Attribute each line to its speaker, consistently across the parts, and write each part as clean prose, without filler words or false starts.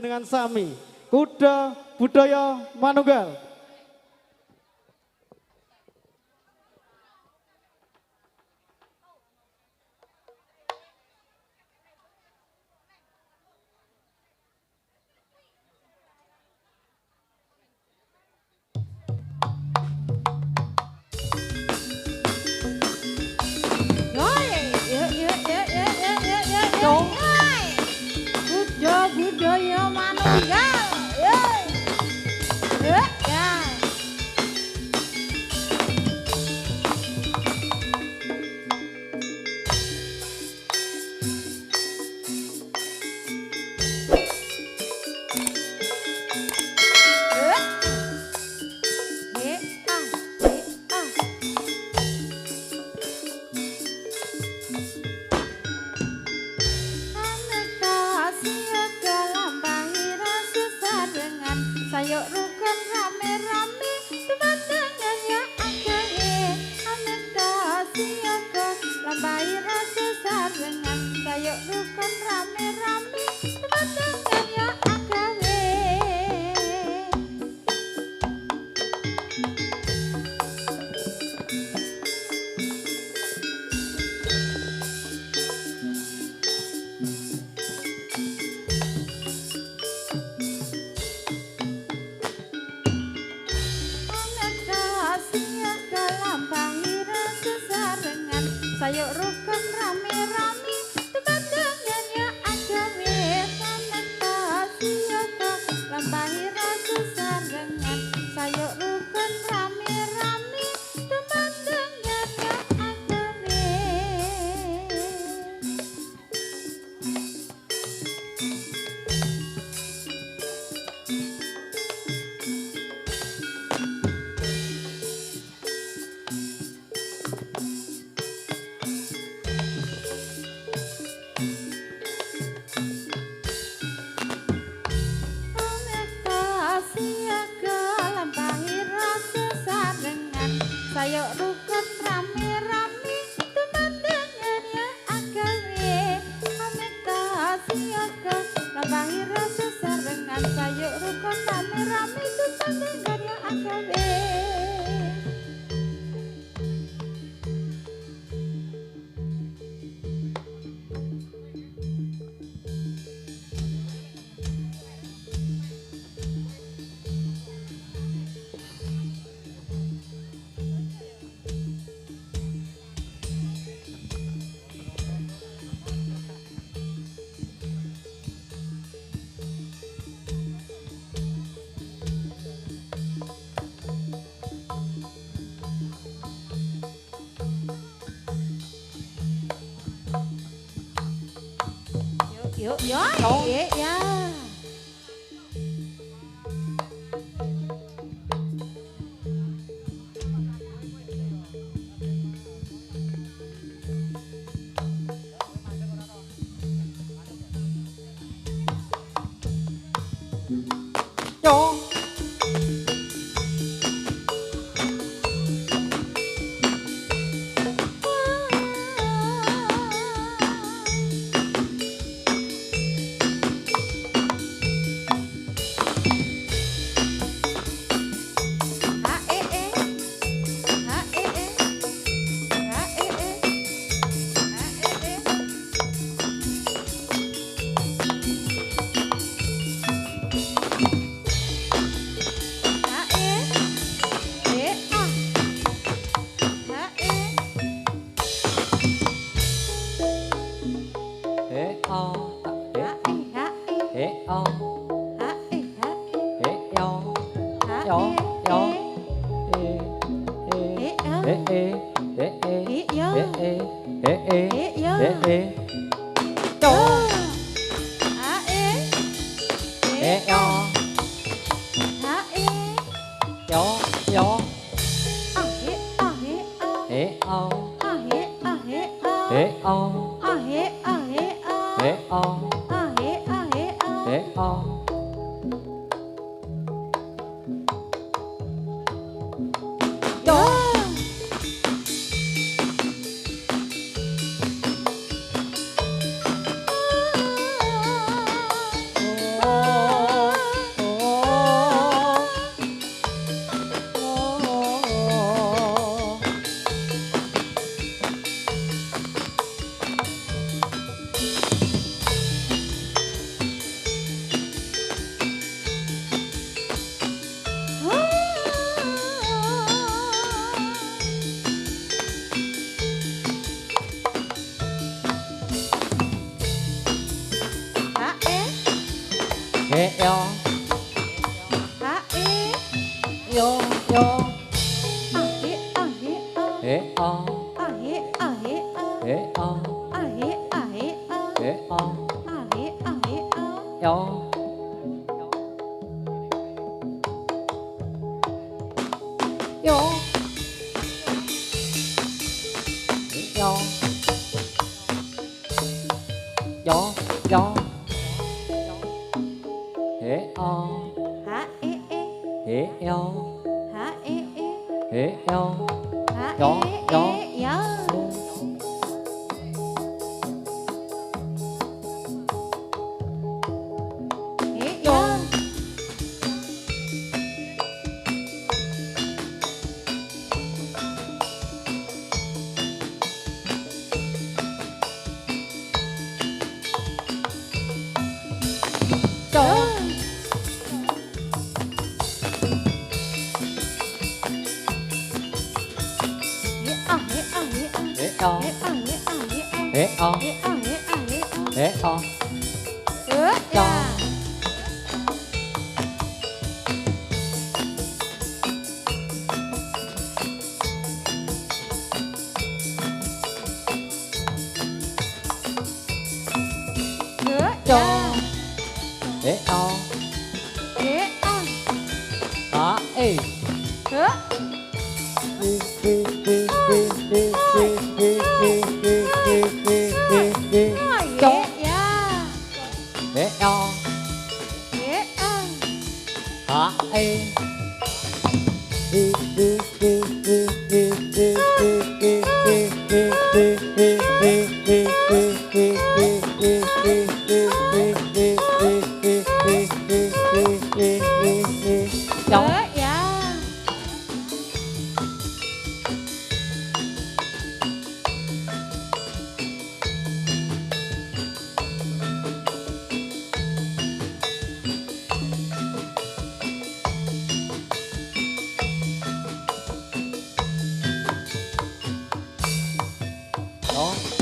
Speaker 1: panjenengan sami Kuda Budaya Manunggal.
Speaker 2: Budaya Manunggal. Ya. Sayok rukun rame-rame teman-teman ya agawe aneka siaga lambai rasa sarengan sayok rukun rame-rame teman-teman ya agawe sayok rukun rame-rame teman-teman ya agawe aneka siaga lambai rasa sarengan sayok rukun rame-rame teman-teman ya agawe sayok rukun rame-rame teman-teman ya agawe aneka siaga lambai rasa sarengan sayok rukun rame-rame teman-teman ya agawe yuk ya.
Speaker 3: o
Speaker 2: ahe ahe o
Speaker 3: he o
Speaker 2: ahe ahe o
Speaker 3: yo yo yo yo yo he o
Speaker 2: ha e e
Speaker 3: he yo
Speaker 2: ha e e
Speaker 3: he yo
Speaker 2: ha
Speaker 3: Yo,
Speaker 2: e
Speaker 3: yo.
Speaker 2: e yo e yo
Speaker 3: yo he o he o he o
Speaker 2: Yo.
Speaker 3: cho he o a e cho he o a e cho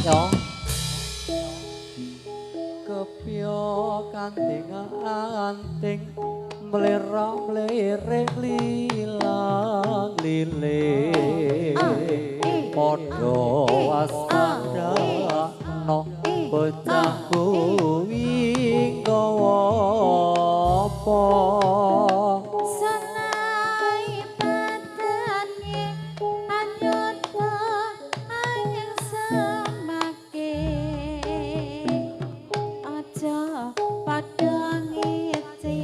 Speaker 3: yo kepyo kanting anting melera melere lilang lile podo waspada no bocah kuwi nggawa apa
Speaker 2: Sanai padane anyuta anyang semake aja padang ngece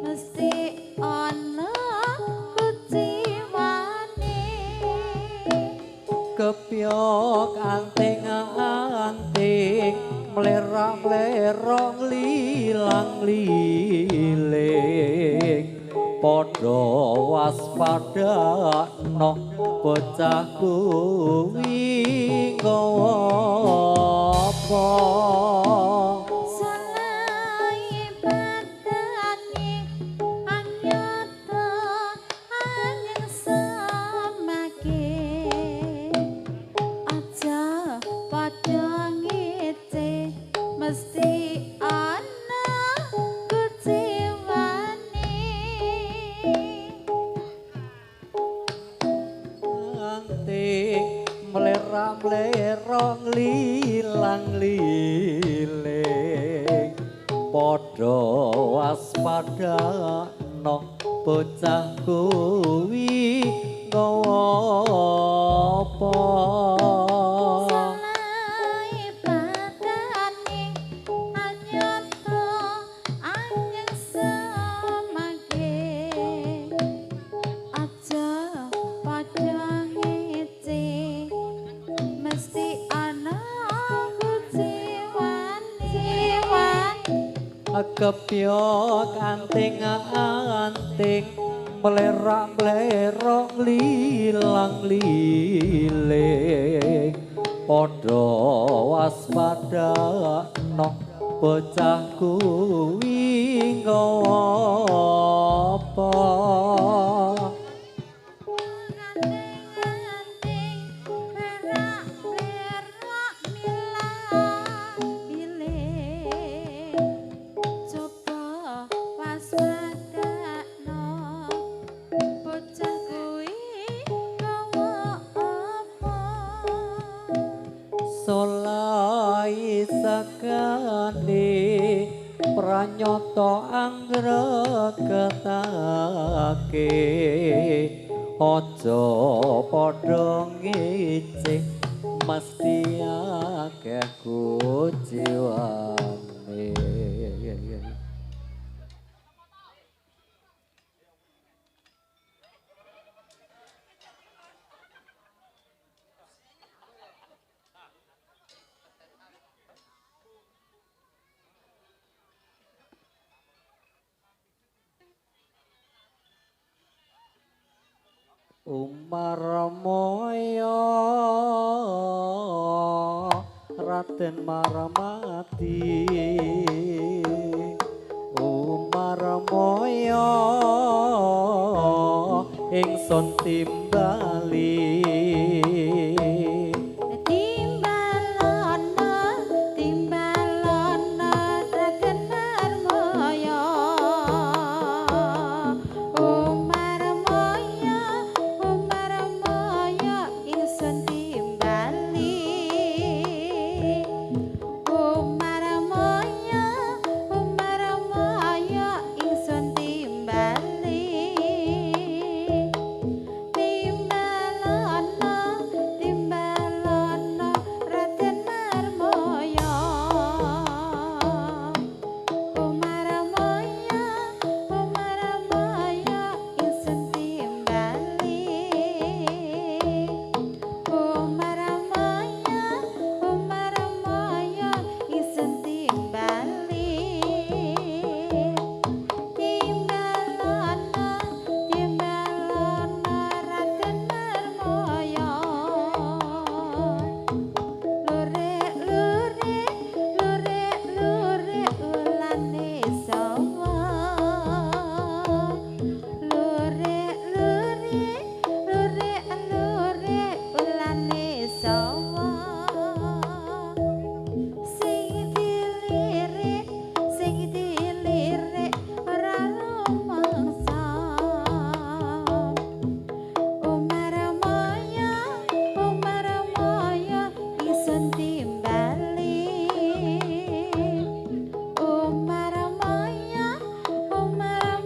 Speaker 2: mesti ana kuciwane
Speaker 3: kepyo kanting anting melera melera lilang liling podo waspada no bocah kuwi nggawa apa
Speaker 2: Sanai padane anyuta anyang semake aja padang ngece mesti ana kuciwane
Speaker 3: anting melera melera lilang liling podo waspada no bocah kuwi nggawa apa
Speaker 2: Sanai padane anyuta anyang semake aja padang ngece mesti ana kuciwane
Speaker 3: kepyo kanting anting melera melera lilang liling podo waspada no bocah kuwi nggawa apa
Speaker 2: Nganting-nganting perak-perak milah bilih coba waspadakno bocah kuwi nggawa apa
Speaker 3: mulai sekali pranyata anggreketake aja padha ngicih mesti akeh kuciwane. Umar Moyo Raden Maramati Umar Moyo ingsun timbali
Speaker 2: Timbalana Raden Marmoyo Umar Moyo ingsun timbali Umar Moyo ingsun timbali Timbalana Raden Marmoyo Umar Moyo ingsun timbali Umar Moyo ingsun timbali Timbalana Raden Marmoyo lure ulane sawa lure ulane sawa sing dilirik ora rumangsa Umar Moyo ingsun timbali Umar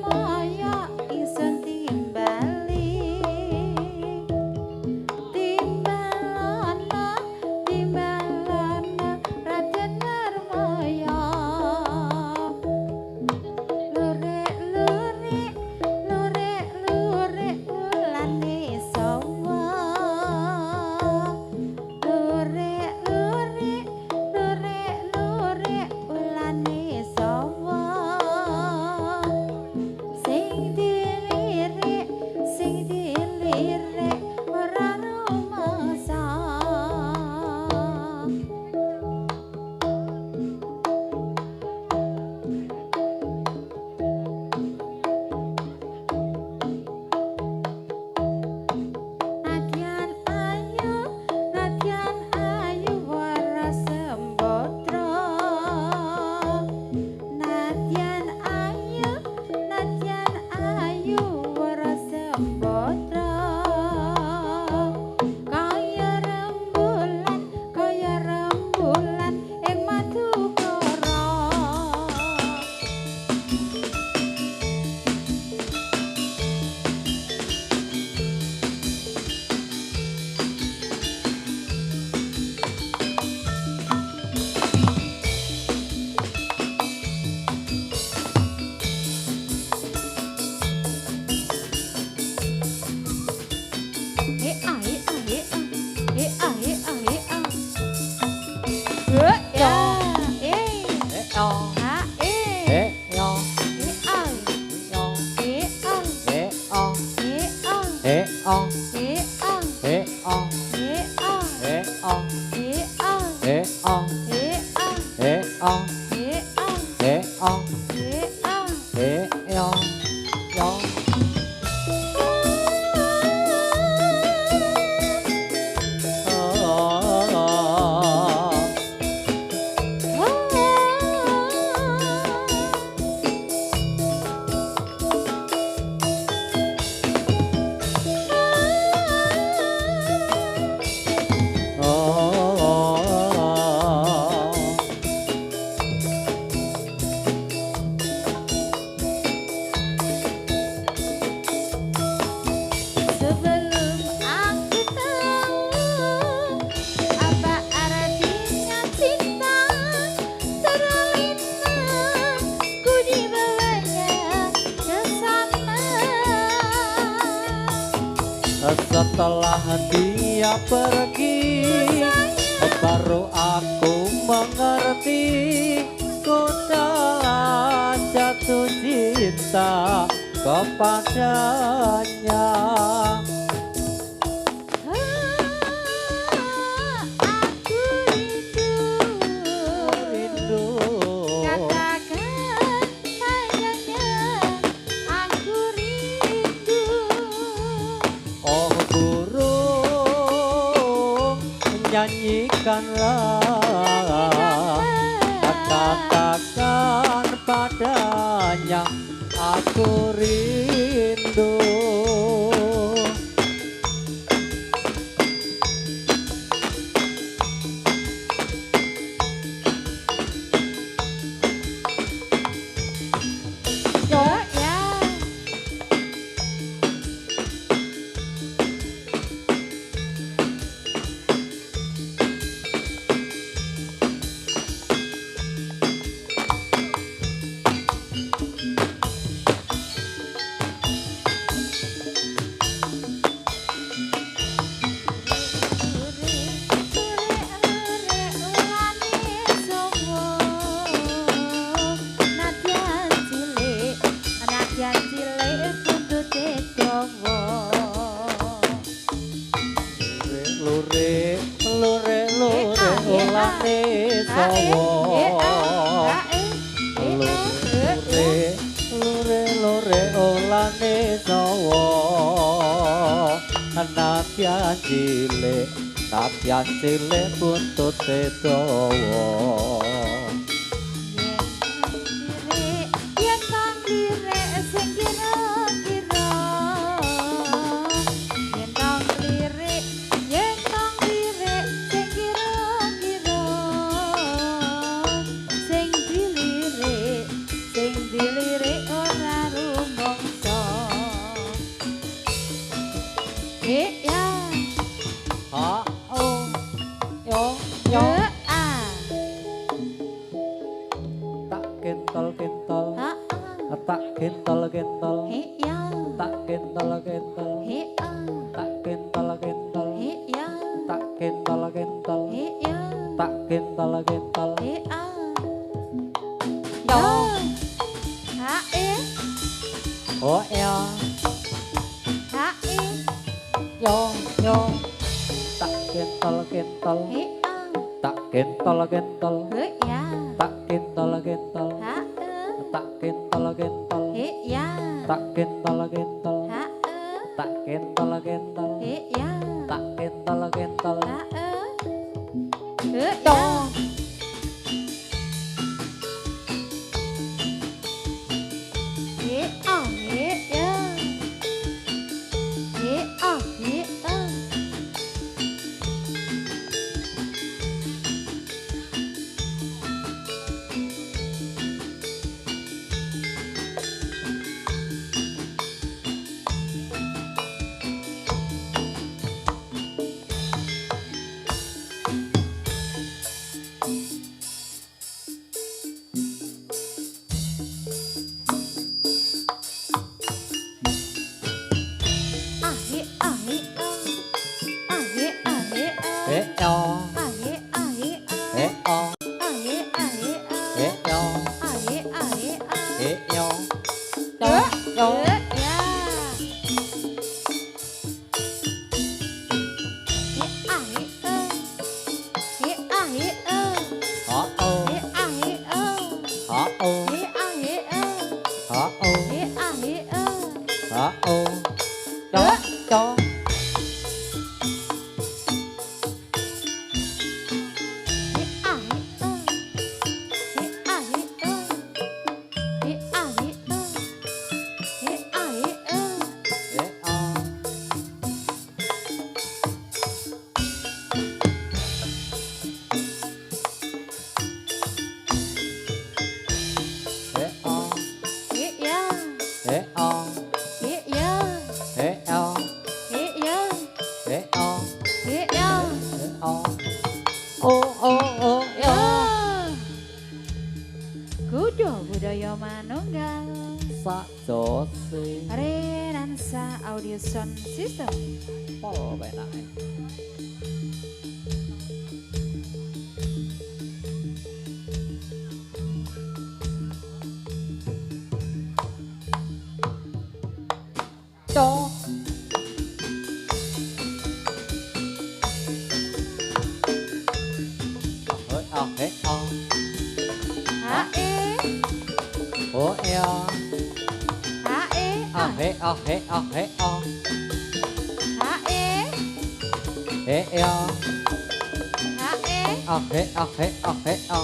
Speaker 2: Moyo ingsun timbali Timbalana Raden Marmoyo lure ulane sawa lure ulane sawa sing dilirik ora rumangsa Nadyan ayu wara sembodra Nadyan ayu wara sembodra kaya rembulan ing madukara
Speaker 3: Setelah dia pergi, baru aku mengerti ku telah jatuh cinta kepadanya.
Speaker 2: Aku rindu, katakan sayangnya, aku rindu.
Speaker 3: Oh burung, nyanyikanlah, katakan padanya aku rindu.
Speaker 2: Yo ya.
Speaker 3: Lure, lure, lure, ulane sawo. Lure, lure, lure, ulane sawo. Nadyan cilik, nadyan cilik buntute dawa. Ha, oh, yo, yo. Tak kental-kental, tak kental-kental, tak kental-kental, tak kental-kental, tak kental-kental, tak kental-kental. Yo, oh ya, yo, yo. Tak kental-kental, tak kental-kental, tak kental-kental, tak kental-kental, tak kental-kental, tak kental-kental, tak kental-kental. Dong.
Speaker 2: Kudu budaya manunggal
Speaker 3: Sak jose
Speaker 2: renan Lensa Audio Sound System.
Speaker 3: Pol benak. Do. Ơi à hết à.
Speaker 2: H-E
Speaker 3: Ủa eo.
Speaker 2: H-E
Speaker 3: À hết à hết à hết à.
Speaker 2: H-E
Speaker 3: Hết eo.
Speaker 2: H-E
Speaker 3: À hết à hết à hết à.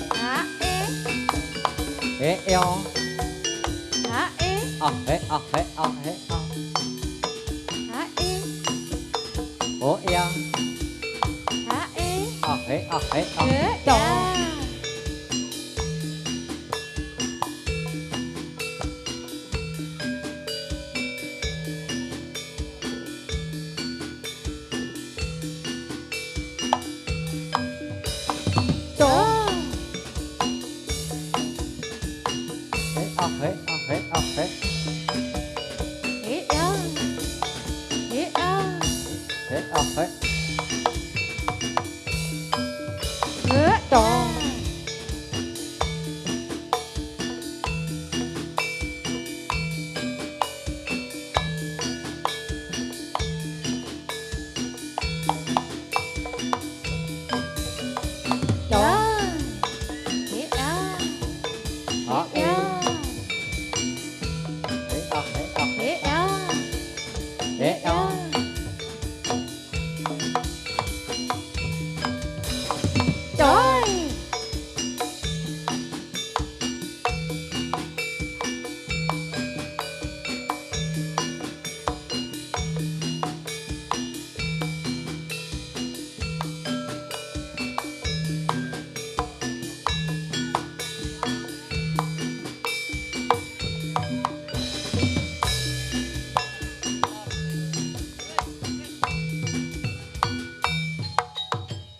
Speaker 2: H-E
Speaker 3: Hết eo.
Speaker 2: H-E
Speaker 3: À hết à hết à hết à.
Speaker 2: H-E
Speaker 3: Ủa eo.
Speaker 2: H-E
Speaker 3: À hết à hết à.
Speaker 2: Do.
Speaker 3: Hết à hết à hết à hết.
Speaker 2: Hết do. Hết do.
Speaker 3: Hết à hết.
Speaker 2: Hết do.
Speaker 3: Đó.
Speaker 2: Hết do.
Speaker 3: Đó.
Speaker 2: Hết do.
Speaker 3: Hết à hết à.
Speaker 2: Hết do.
Speaker 3: Hết à.
Speaker 2: Trời.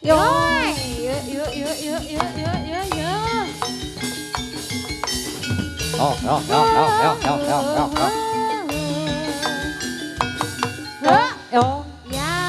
Speaker 2: Rồi.
Speaker 3: Đó đó đó đó đó đó đó đó. Đó.
Speaker 2: Yeah.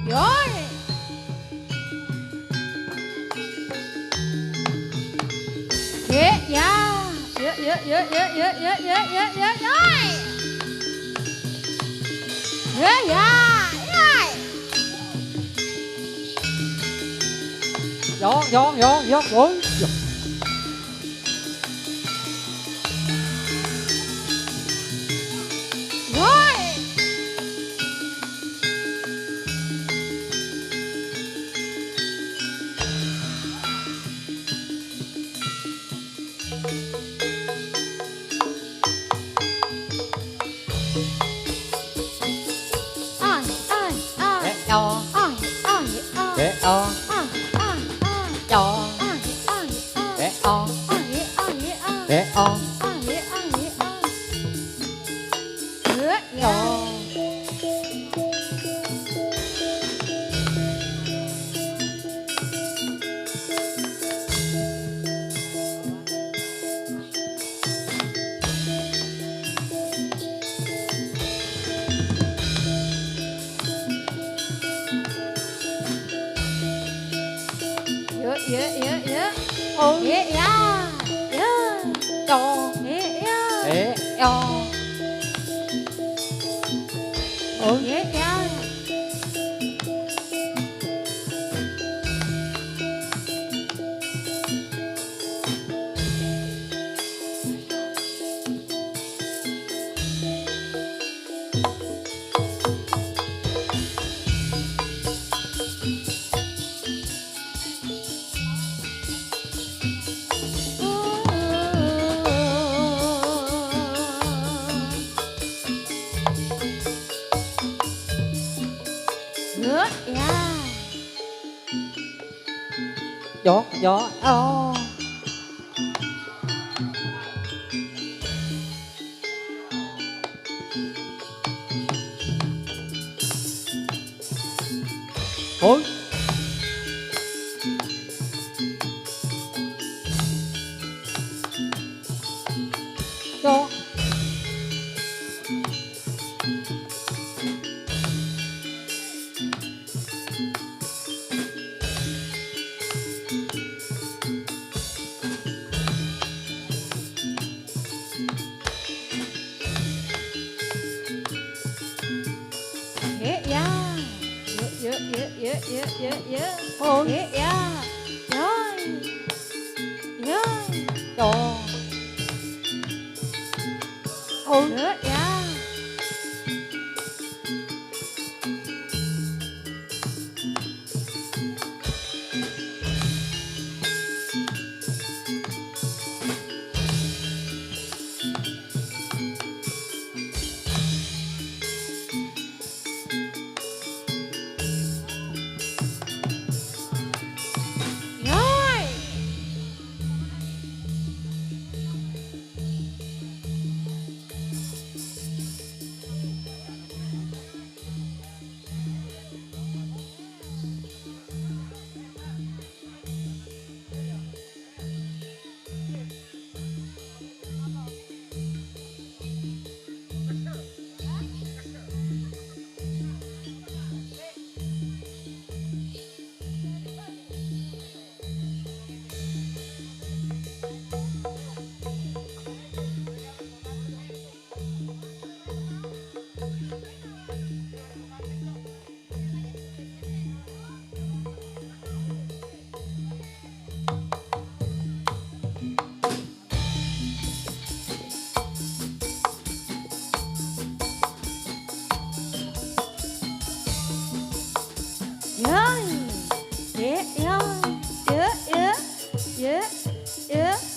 Speaker 2: Rồi. Yeah, yeah. Rồi. Yeah, yeah. Rồi.
Speaker 3: Gió gió gió gió ôi.
Speaker 2: Rồi. Ai, ai, ai.
Speaker 3: Hết cho.
Speaker 2: Ai, ai, ai.
Speaker 3: Hết cho.
Speaker 2: Ai, ai, ai.
Speaker 3: Cho.
Speaker 2: Ai, ai, ai.
Speaker 3: Hết cho.
Speaker 2: Ai, ai, ai.
Speaker 3: Hết cho.
Speaker 2: Ai, ai, ai. Hứa,
Speaker 3: Cho.
Speaker 2: Yeah.
Speaker 3: Ôi.
Speaker 2: Yeah, yeah. Yeah.
Speaker 3: Cho.
Speaker 2: Yeah, yeah.
Speaker 3: Hết cho. Ôi.
Speaker 2: Yeah, yeah. ya.
Speaker 3: Gió Ôi Gió
Speaker 2: Ya. Ya.
Speaker 3: Ôi
Speaker 2: Ya. Rồi. Rồi.
Speaker 3: Gió Ôi
Speaker 2: Ya. Rồi. Rồi.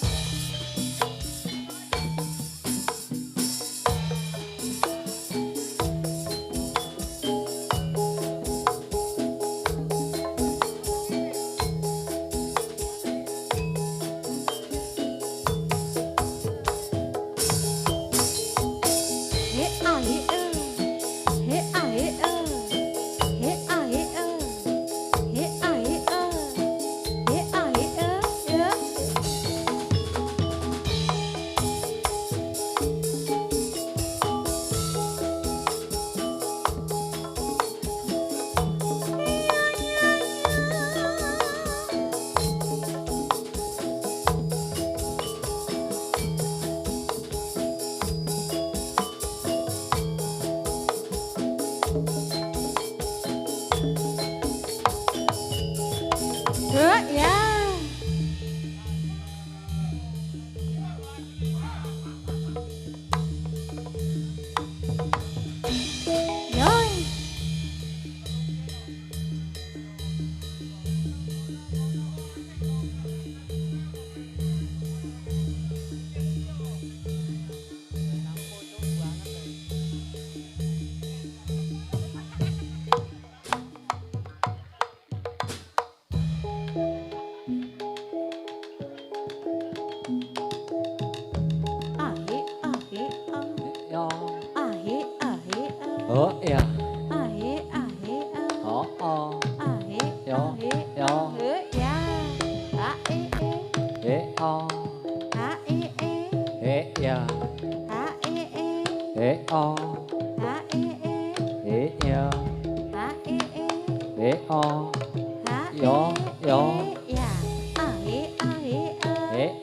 Speaker 2: Rồi. Ya. Rồi.
Speaker 3: Gió
Speaker 2: Ya.
Speaker 3: Ya Gió Gió Ya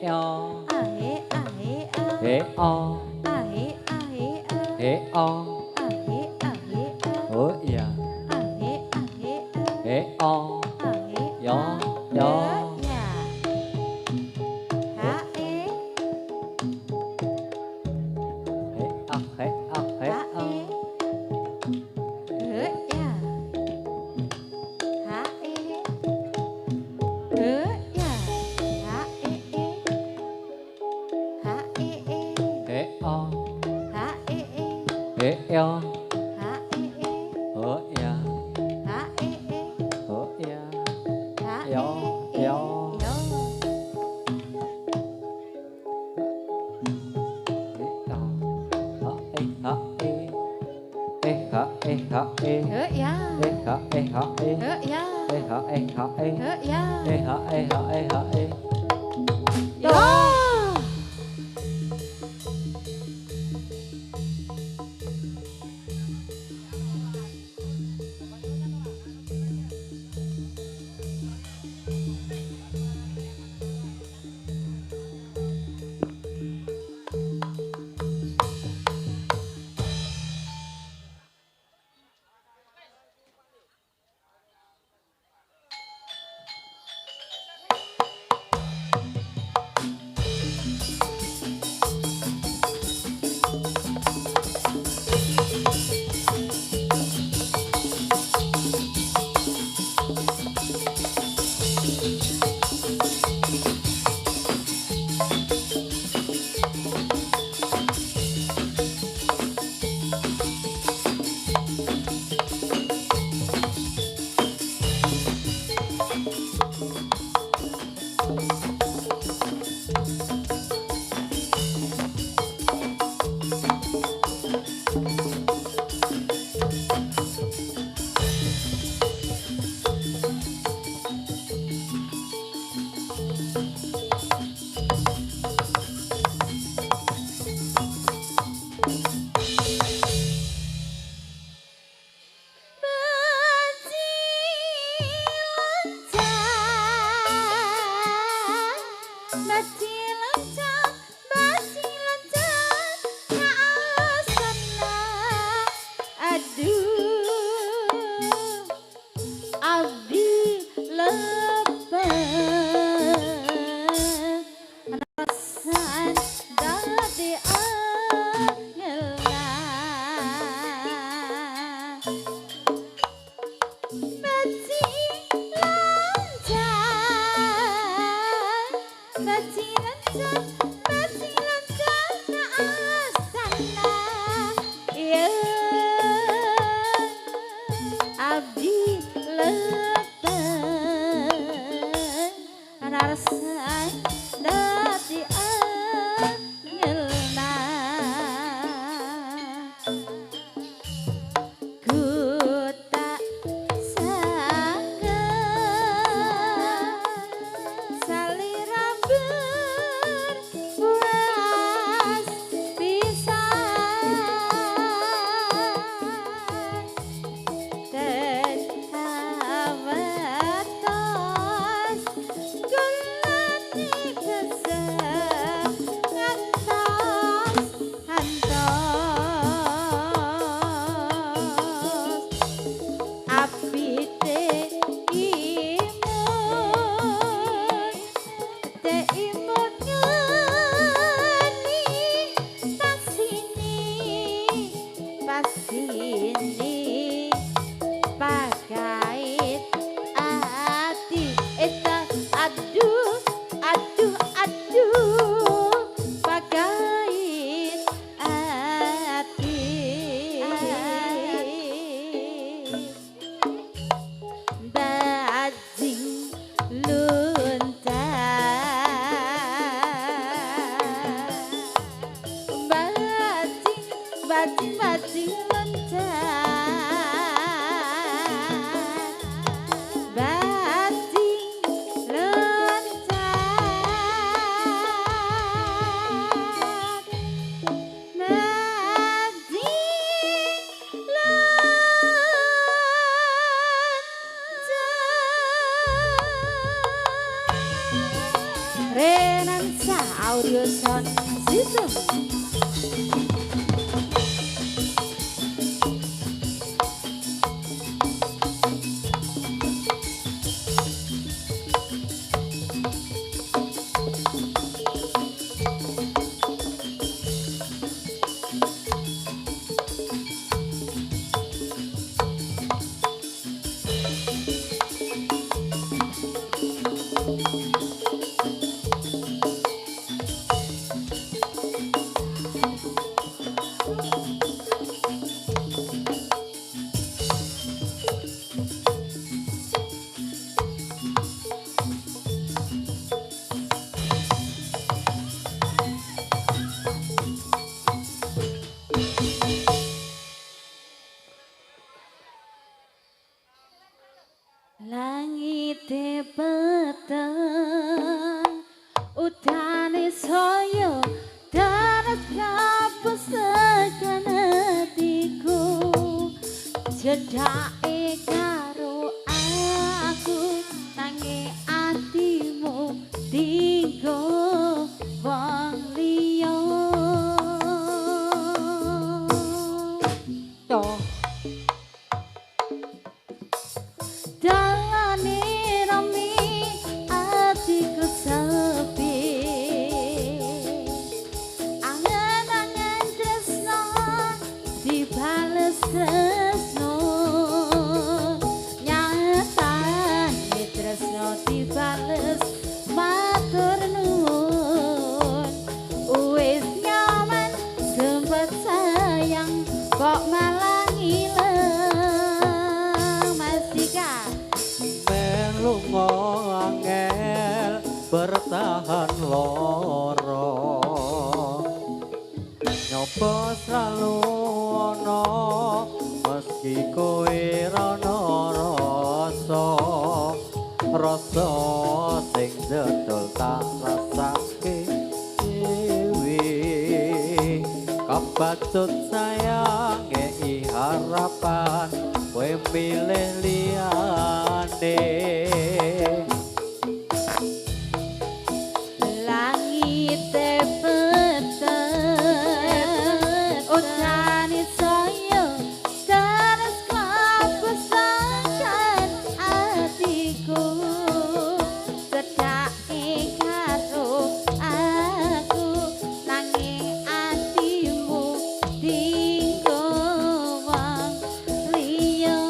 Speaker 3: Ya Gió Gió Gió Gió Ya ha e
Speaker 2: ya,
Speaker 3: ha e ha e
Speaker 2: ya,
Speaker 3: ha e ha e
Speaker 2: ya,
Speaker 3: ha e ha e ha e
Speaker 2: ya. Renansa Audio Sound System. Langit peteng udane saya darat kapus tekan hatiku jedake karo aku nanging atimu dienggo wong liya
Speaker 3: Toh
Speaker 2: dalane rame atiku sepi angen-angen tresno dibales tresno nyatane tresno dibales matur nuwun wis nyaman sempet sayang kok malah ngilang Mas Dika.
Speaker 3: melungo angel bertahan loro nyoba selalu ono meski kowe rono rasa sing dodol tak rasake dhewe kapatut sayang ngei harapan kowe milih liyane
Speaker 2: Langit peteng udane saya terus kapus tekan hatiku sedake karo aku nanging atimu dienggo wong liya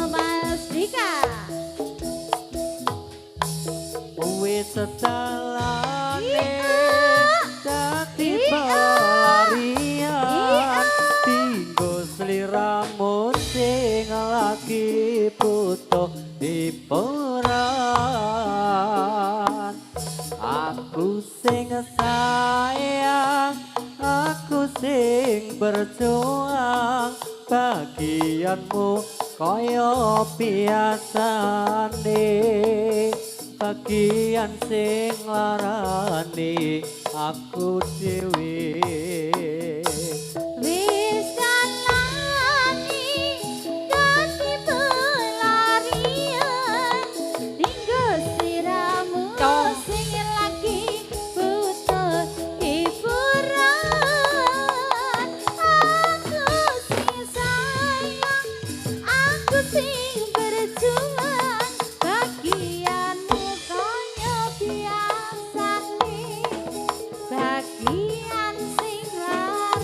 Speaker 2: Mas Dika.
Speaker 3: wis sedalane dadi
Speaker 2: Iya.
Speaker 3: pelarian tinggo sliramu sing lagi butuh diperan aku sing sayang aku sing berjuang bagianmu kaya biasane bagian sing larani aku dhewe
Speaker 2: Wis dalane dadi pelarian tinggo sliramu sing lagi butuh hiburan aku sing sayang aku sing berjuang bagianmu kaya biasane bagian sing larani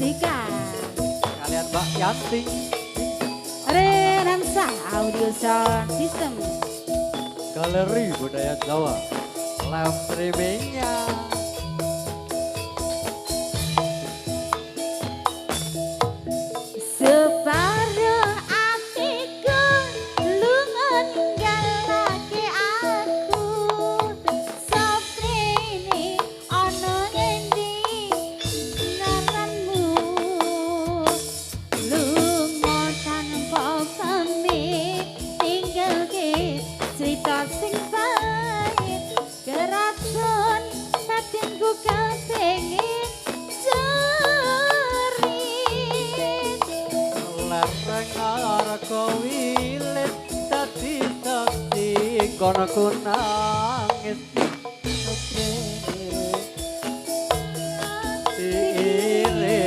Speaker 2: Dika
Speaker 3: Kalian Mbak Yanti.
Speaker 2: Renansa Audio Sound System
Speaker 3: Galeri Budaya Jawa. Live streamingnya.
Speaker 2: Separuh hatiku lu ninggalake aku Saprene ana ngendi ngaranmu lunga tanpa pamit tinggalke cerita sing pahit keraton batinku kepengin cerit
Speaker 3: Lereng arko wilit dadi saksi kono ku nangis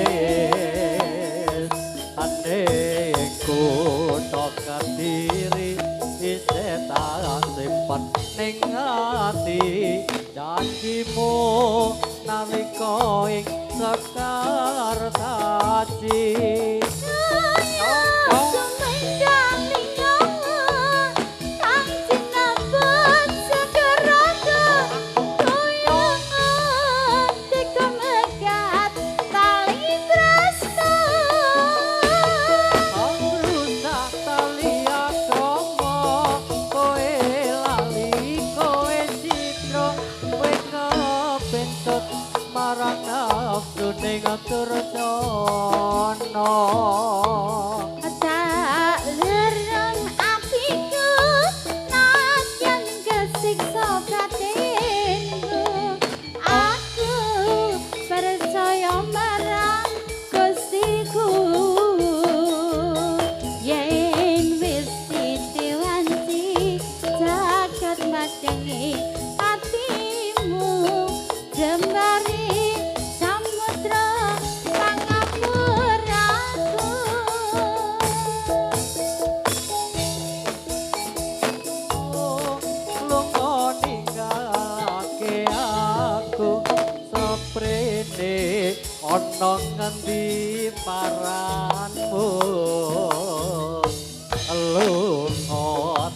Speaker 3: iris ane ku tok diri isih tak simpen ning ati janjimu nalika ing sekar taji. Marang nafsu ning turjono
Speaker 2: Tak lereng atiku najan kesiksa batinku aku percaya marang Gustiku yen wis ditewanci jagat madangi atimu jembari samudra pangapuraku
Speaker 3: lunga ninggalake aku saprene ana ngendi maranmu lunga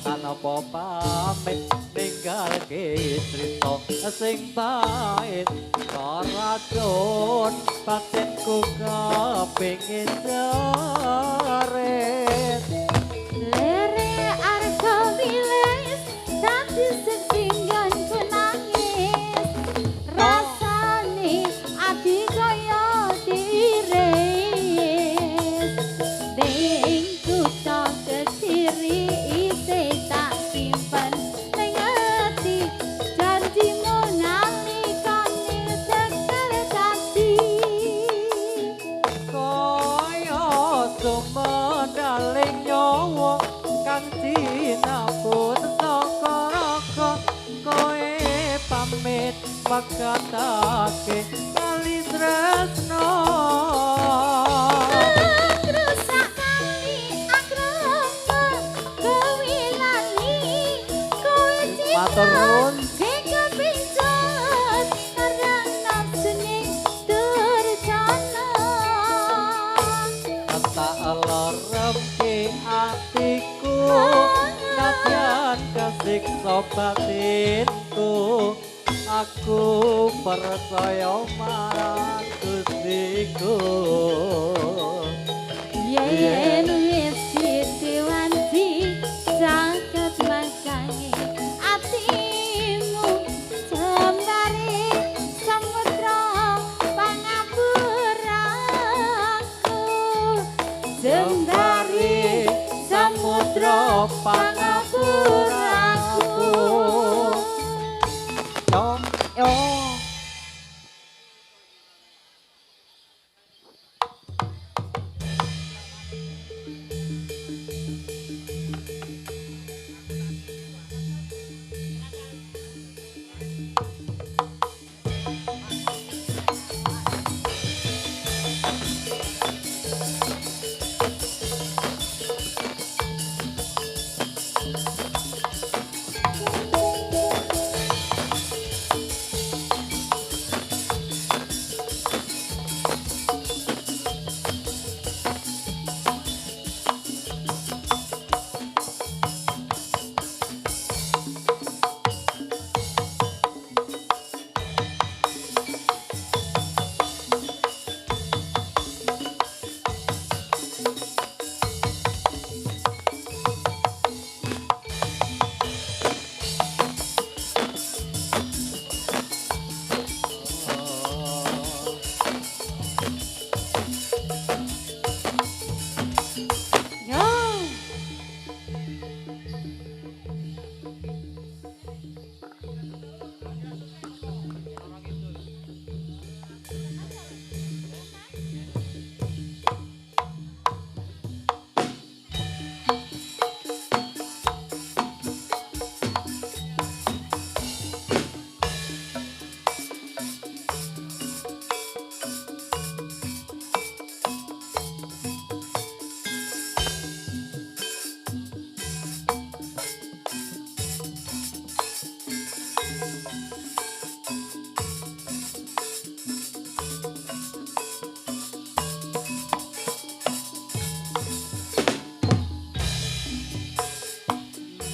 Speaker 3: tanpa pamit ninggalke crita sing pahit karacun batinku kepengin cerit
Speaker 2: lere arko wilis dadi sesinggan ku nangis rasane ati kaya diiris bengku tak kediri isih tak simpen ning ati janjimu nalikane sekar tadi
Speaker 3: kaya sumedaling nyawa kang sinaput saka raka koe pamit makatake kali tresno
Speaker 2: Rusak kali akrama kowe lali kowe
Speaker 3: Matur nuwun.
Speaker 2: sing kepincut karang nafsune durjana
Speaker 3: tak leremke atiku nadyan kesiksa batinku aku percaya marang Gustiku
Speaker 2: yen wis ditewanci jagat makange atimu jembare samudra pangapuraku jembare samudra pangapuraku
Speaker 3: yo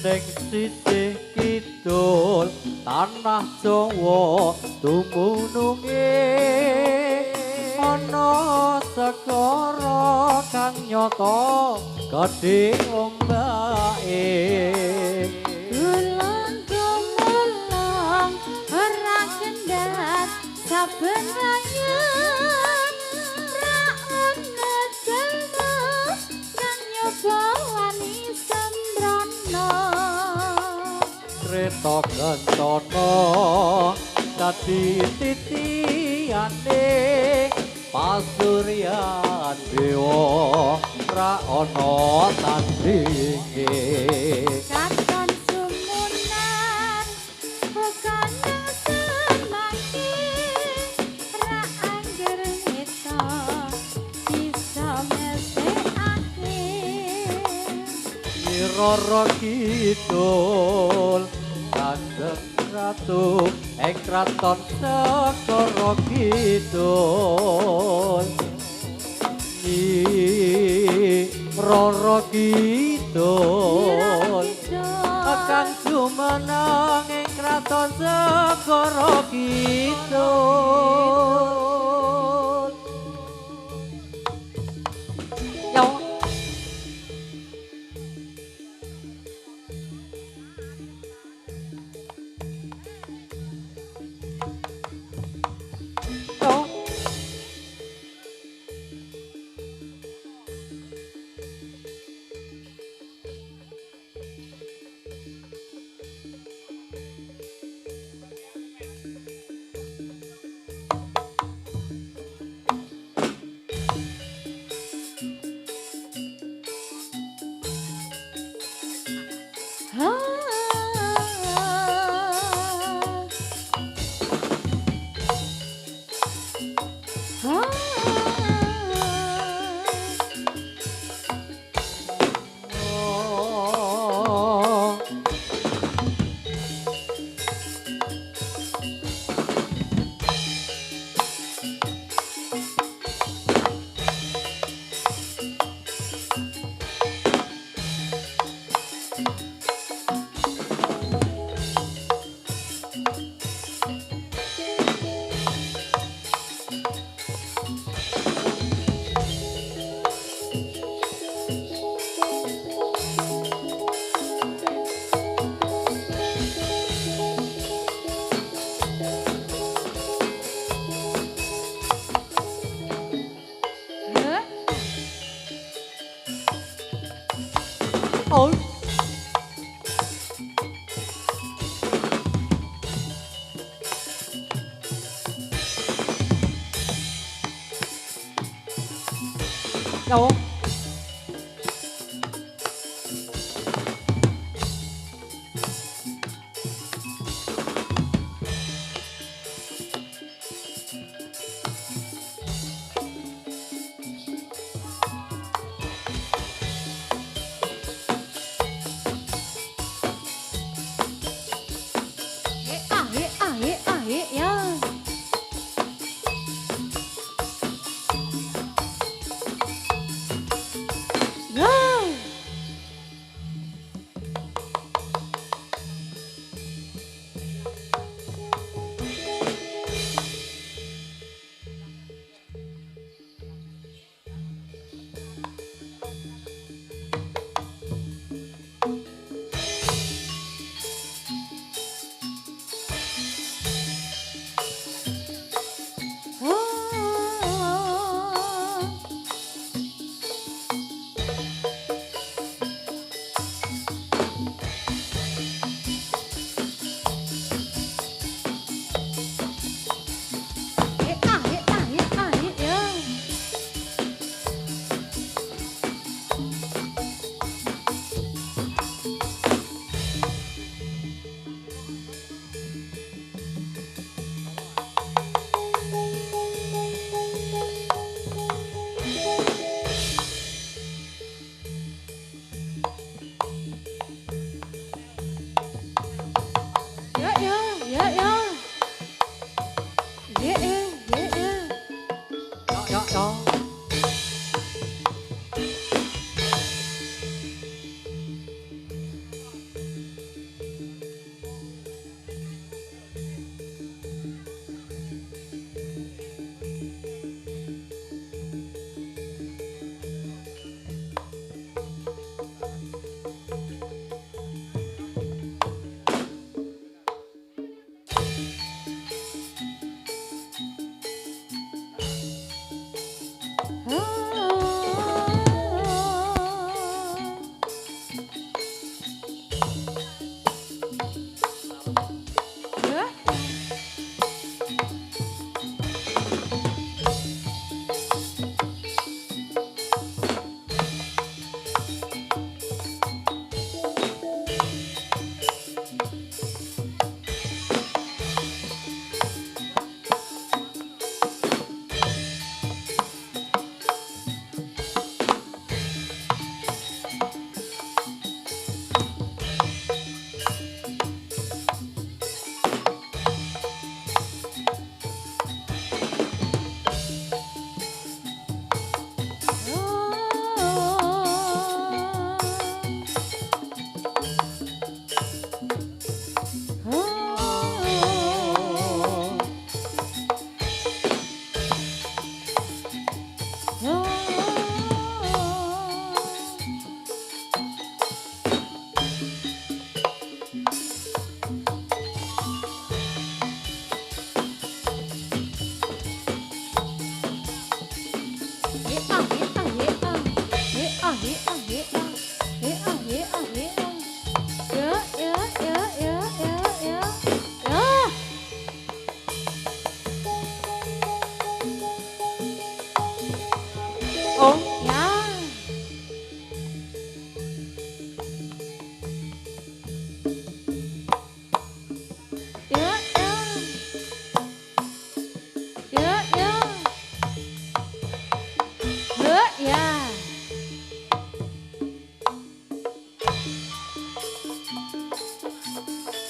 Speaker 3: ning sisih kidul tanah Jawa dumununge ana segara kang nyata gedhe ombake
Speaker 2: Gulung gumulung ora kendhat saben ayun ra ono jalma kang nyoba wani sembrono
Speaker 3: Kreta Kencana dadi titiane pasuryan dewa ra ana tandinge
Speaker 2: katon sumunan bukan semangke ra angger eta bisa mesekake
Speaker 3: Roro Kidul Kanjeng Ratu ing kraton Segara Kidul Roro Kidul Kang jumeneng ing kraton Segara Kidul Yo Oh. Đâu?
Speaker 2: Ya. Ya.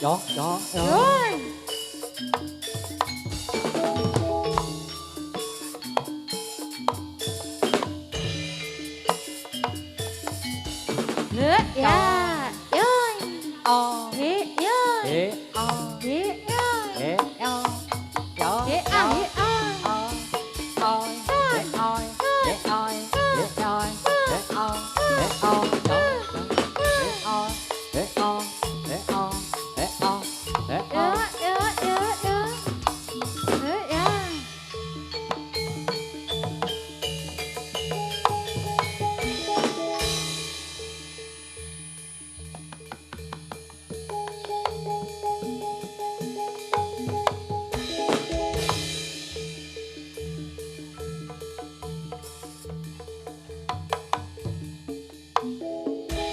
Speaker 3: Yo, yo, yo.
Speaker 2: Yoi. Ya, yoi.
Speaker 3: Oh,
Speaker 2: Yoi.
Speaker 3: eh,
Speaker 2: Oh, yoi.
Speaker 3: eh,
Speaker 2: Yo.
Speaker 3: yo,
Speaker 2: Ye
Speaker 3: yo.
Speaker 2: ye
Speaker 3: Ôi, ôi, ê, ôi, ê, ôi, ê, ôi, ê, ôi, ê, ôi, đó, đó. Ê, ôi, ê, ôi, ê, ôi, ê, ôi, ê, ôi.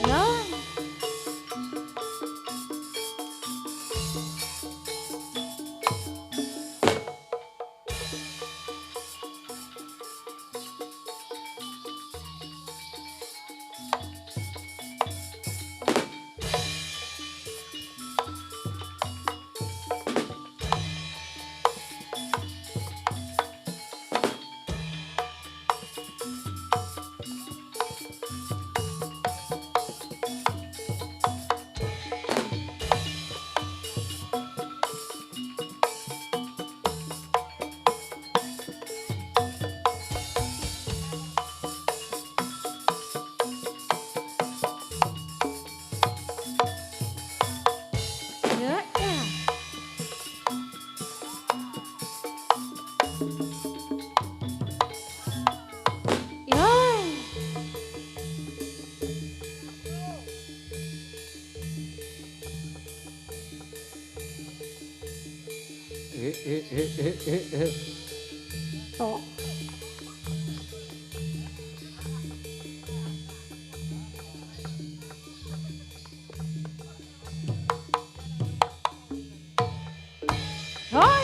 Speaker 2: Ya. Yoi. Ya, ya. Yoi.
Speaker 3: Tok.
Speaker 2: Hoi.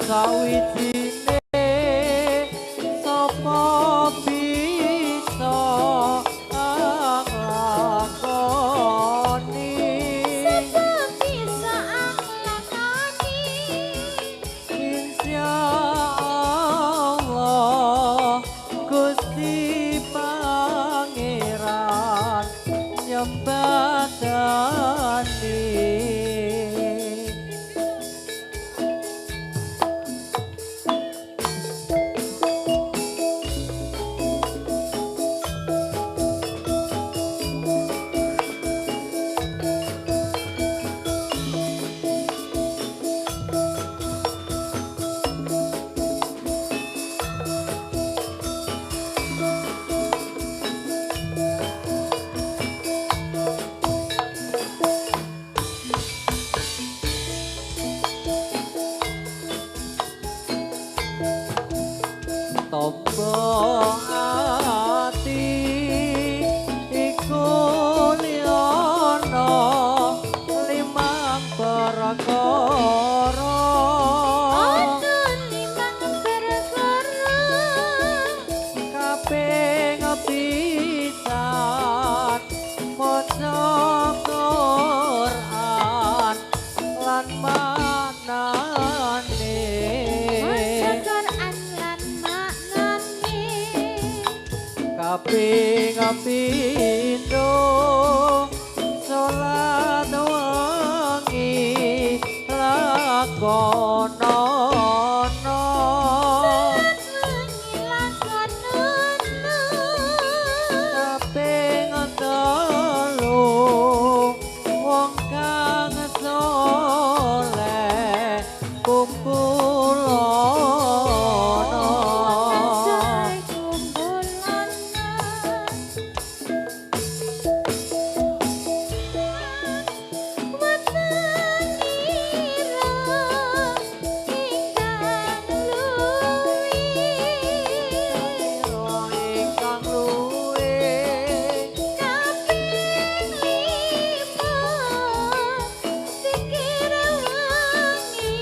Speaker 3: sawijine sapa bisa nglakoni
Speaker 2: Seperti lakoni
Speaker 3: insyaallah Gusti Pangeran nyembadani Tombo ati iku liana limang perkara
Speaker 2: Ana limang perkara
Speaker 3: kaping pisan maca Quran lan manane
Speaker 2: Maca Quran lan maknane
Speaker 3: kaping pindho salat wengi lakonono kaping telu wong kang saleh kumpulono ingkang luwih
Speaker 2: Pikir wangi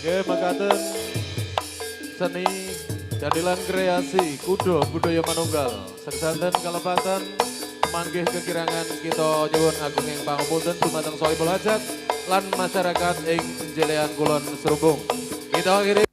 Speaker 4: Nggih, mekaten seni jadilan kreasi kudo budaya manunggal. Seksanten kalepatan manggih kekirangan kita nyuwun agung ing pangapunten dumateng Sohibul Hajat lan masyarakat ing Jelean Kulon Serubung. Kita akhiri